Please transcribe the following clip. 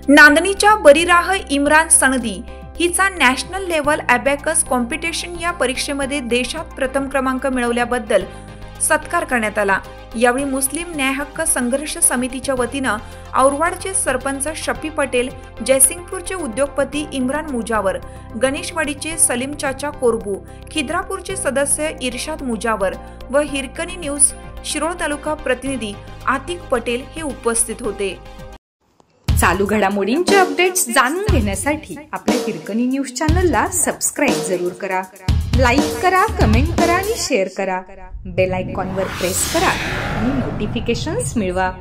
नांदणीच्या बरीराह इम्रान सनदी हिचा national level abacus competition या परीक्षेमध्ये देशात प्रथम क्रमांक मिळवल्याबद्दल सत्कार करण्यात आला। यावेळी मुस्लिम न्याय हक्क संघर्ष समितीच्या वतीनं औरवाडचे सरपंच शफी पटेल, जयसिंगपूरचे उद्योगपती इम्रान मुजावर, गणेशवाडीचे सलीम चाचा कोरबू, खिद्रापूरचे सदस्य इर्शाद मुजावर व हिरकणी न्यूज शिरोळ तालुका प्रतिनिधी आतिक पटेल हे उपस्थित होते। चालू घडामोडींचे अपडेट्स जाणून घेण्यासाठी आपल्या हिरकणी न्यूज चॅनलला सबस्क्राइब जरूर करा, लाईक करा, कमेंट करा आणि शेअर करा। बेल आयकॉनवर प्रेस करा आणि नोटिफिकेशन्स मिळवा।